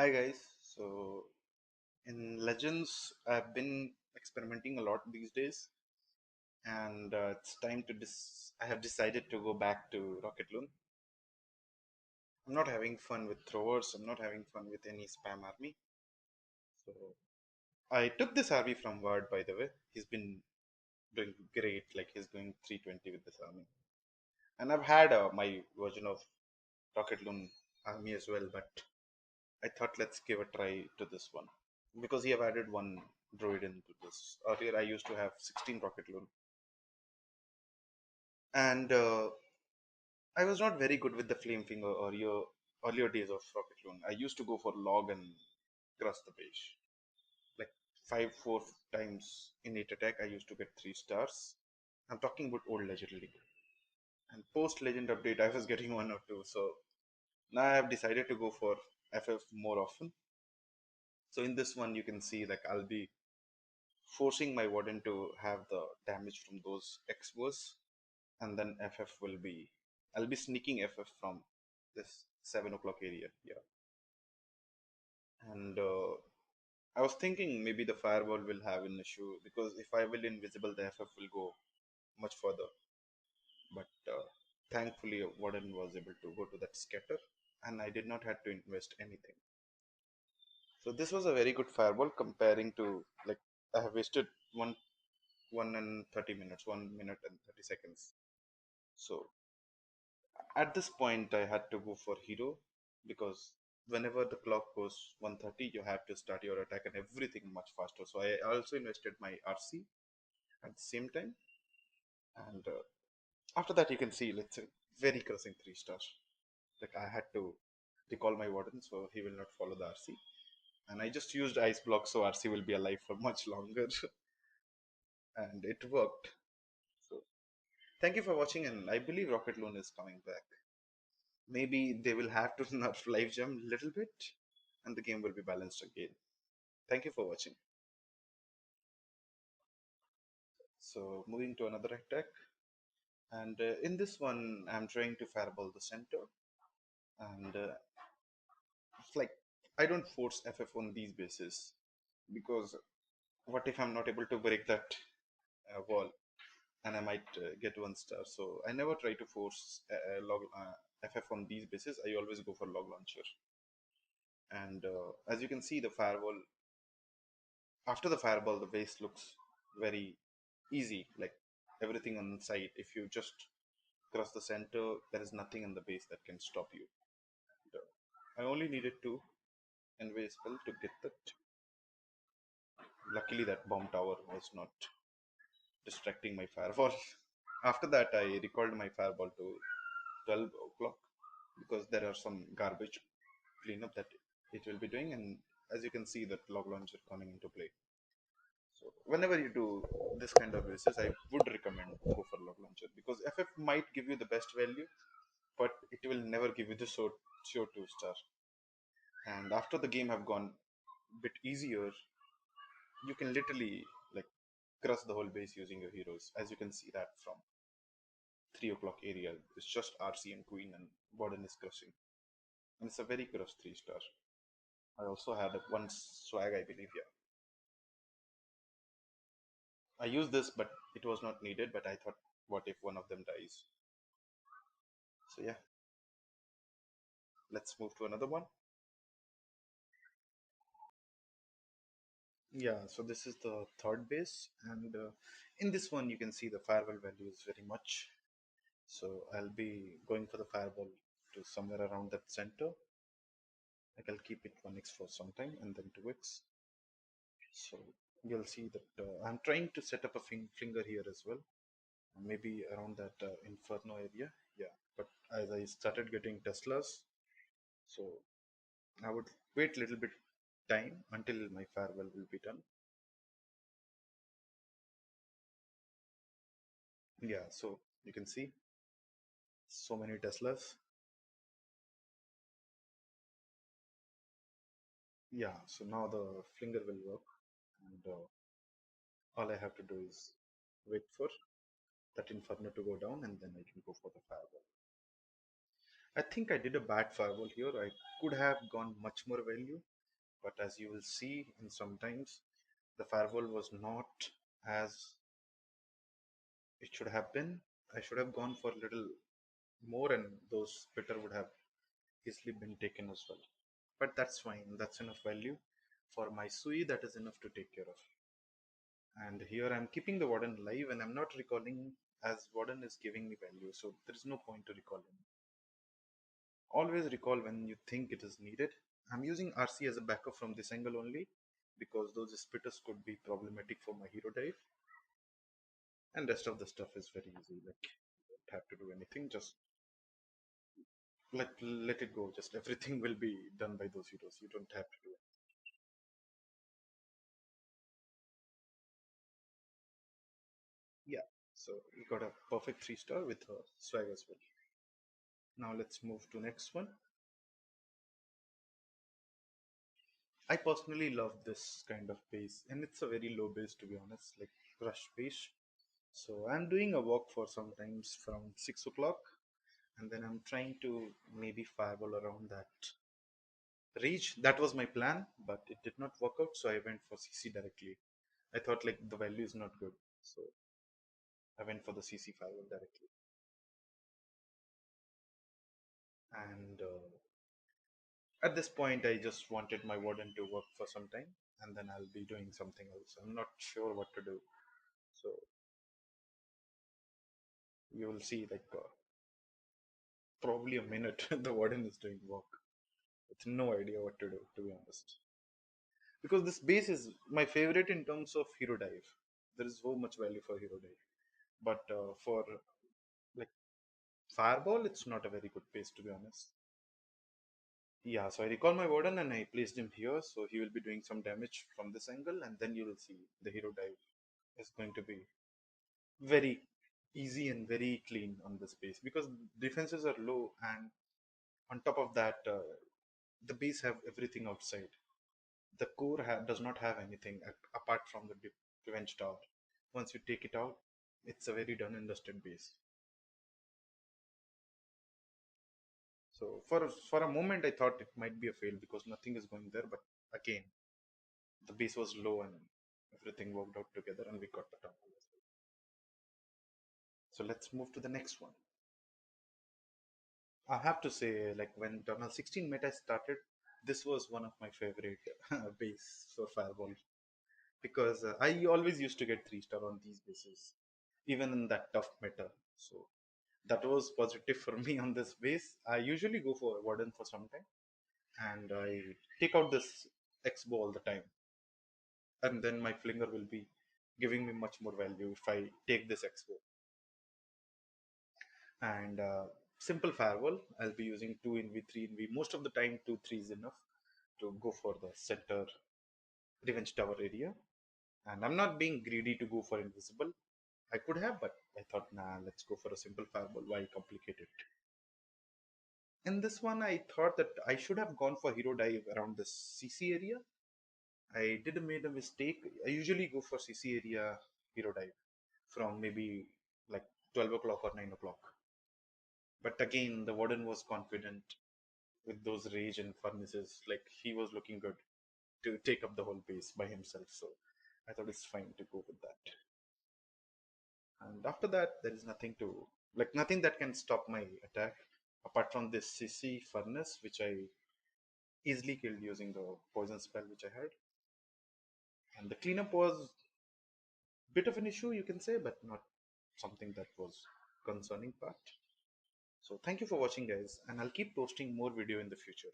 Hi guys. So in Legends, I've been experimenting a lot these days, and it's time to I have decided to go back to Rocket Loon. I'm not having fun with throwers. I'm not having fun with any spam army. So I took this army from Ward, by the way. He's been doing great. Like he's going 320 with this army, and I've had my version of Rocket Loon army as well. But I thought let's give a try to this one, because he have added one droid into this. Earlier, I used to have 16 Rocket Loon, and I was not very good with the Flame Finger earlier days of Rocket Loon. I used to go for log and cross the page. Like 4 times in 8 attack, I used to get 3 stars. I'm talking about old Legend League. And post Legend update, I was getting 1 or 2. So now I have decided to go for FF more often. So in this one, you can see like I'll be forcing my Warden to have the damage from those Expos, and then FF will be. I'll be sneaking FF from this 7 o'clock area. Yeah, and I was thinking maybe the Fireball will have an issue, because if I will invisible, the FF will go much further. But thankfully, Warden was able to go to that scatter, and I did not have to invest anything. So this was a very good Fireball comparing to, like, I have wasted one and 30 minutes, 1 minute and 30 seconds. So at this point, I had to go for hero, because whenever the clock goes 1:30, you have to start your attack and everything much faster. So I also invested my RC at the same time, and after that, you can see it's a very crushing 3 stars. Like I had to recall my warden, so he will not follow the RC, and I just used ice block, so RC will be alive for much longer, and it worked. So thank you for watching, and I believe Rocket Loon is coming back. Maybe they will have to nerf live jump a little bit, and the game will be balanced again. Thank you for watching. So moving to another attack, and in this one I'm trying to fireball the center, and it's like I don't force FF on these bases, because what if I'm not able to break that wall, and I might get 1 star. So I never try to force FF on these bases. I always go for log launcher, and as you can see, the fireball, after the fireball, the base looks very easy, like everything on the side. If you just cross the center, there is nothing in the base that can stop you. And, I only needed to envy spell to get that. Luckily, that bomb tower was not distracting my fireball. After that, I recalled my fireball to 12 o'clock, because there are some garbage cleanup that it will be doing, and as you can see, that log launcher coming into play. So whenever you do this kind of races, I would recommend go for log launcher, because FF might give you the best value, but it will never give you the sure 2 star. And after the game have gone a bit easier, you can literally like crush the whole base using your heroes. As you can see that from 3 o'clock area, it's just RC and Queen, and Warden is crushing. And it's a very crush 3 star. I also had one swag, I believe, yeah. I used this, but it was not needed. But I thought, what if one of them dies? So yeah, let's move to another one. Yeah, so this is the third base, and in this one you can see the fireball value is very much. So I'll be going for the fireball to somewhere around that center. Like I'll keep it 1x for some time and then 2x. So you'll see that I'm trying to set up a finger here as well, maybe around that Inferno area. Yeah, but as I started getting Teslas, so I would wait a little bit time until my farewell will be done. Yeah, so you can see so many Teslas. Yeah, so now the flinger will work, and all I have to do is wait for that Inferno to go down, and then I can go for the fireball. I think I did a bad fireball here. I could have gone much more value, But as you will see in sometimes, the firewall was not as it should have been. I should have gone for a little more, and those spitter would have easily been taken as well. But that's fine. That's enough value for my Sui. That is enough to take care of. And here I'm keeping the warden alive, and I'm not recalling as warden is giving me value, so there is no point to recall him. Always recall when you think it is needed. I'm using RC as a backup from this angle only because those spitters could be problematic for my hero dive, and rest of the stuff is very easy. Like you don't have to do anything, just let it go. Just everything will be done by those heroes. You don't have to do it. Yeah. So we got a perfect 3 star with a swag as well. Now let's move to next one. I personally love this kind of base, and it's a very low base to be honest, like rush base. So I'm doing a walk for sometimes from 6 o'clock, and then I'm trying to maybe fireball around that reach. That was my plan, but it did not work out, so I went for CC directly. I thought like the value is not good, so I went for the CC fireball directly. And at this point, I just wanted my warden to work for some time, and then I'll be doing something else. I'm not sure what to do, so you will see like probably a minute the warden is doing work with no idea what to be honest, because this base is my favorite in terms of hero dive. There is so much value for hero dive, but for like fireball it's not a very good base to be honest. Yeah, so I recall my warden and I placed him here, so he will be doing some damage from this angle, and then you will see the hero dive is going to be very easy and very clean on this base because defenses are low, and on top of that the base have everything outside. The core does not have anything apart from the revenge tower. Once you take it out, it's a very done and dusted base. So for a moment I thought it might be a fail because nothing is going there, but again the base was low and everything worked out together and we got the top as well. So let's move to the next one. I have to say, like when Tunnel 16 meta started, this was one of my favorite base for fireball because I always used to get 3 star on these bases, even in that tough meta. So that was positive for me on this base. I usually go for Warden for some time, and I take out this X-bow all the time, and then my flinger will be giving me much more value if I take this X-bow. And simple firewall, I'll be using 2 in V3 in V. Most of the time, 2-3 is enough to go for the center revenge tower area. And I'm not being greedy to go for invisible. I could have, but I thought, nah, let's go for a simple fireball. Why complicate it? In this one, I thought that I should have gone for hero dive around the CC area. I did made a mistake. I usually go for CC area hero dive from maybe like 12 o'clock or 9 o'clock. But again, the warden was confident with those rage and furnaces. Like he was looking good to take up the whole base by himself. So I thought it's fine to go with that. And after that, there is nothing to like nothing that can stop my attack apart from this CC furnace, which I easily killed using the poison spell which I had. And the cleanup was bit of an issue, you can say, but not something that was concerning part. So thank you for watching, guys, and I'll keep posting more video in the future.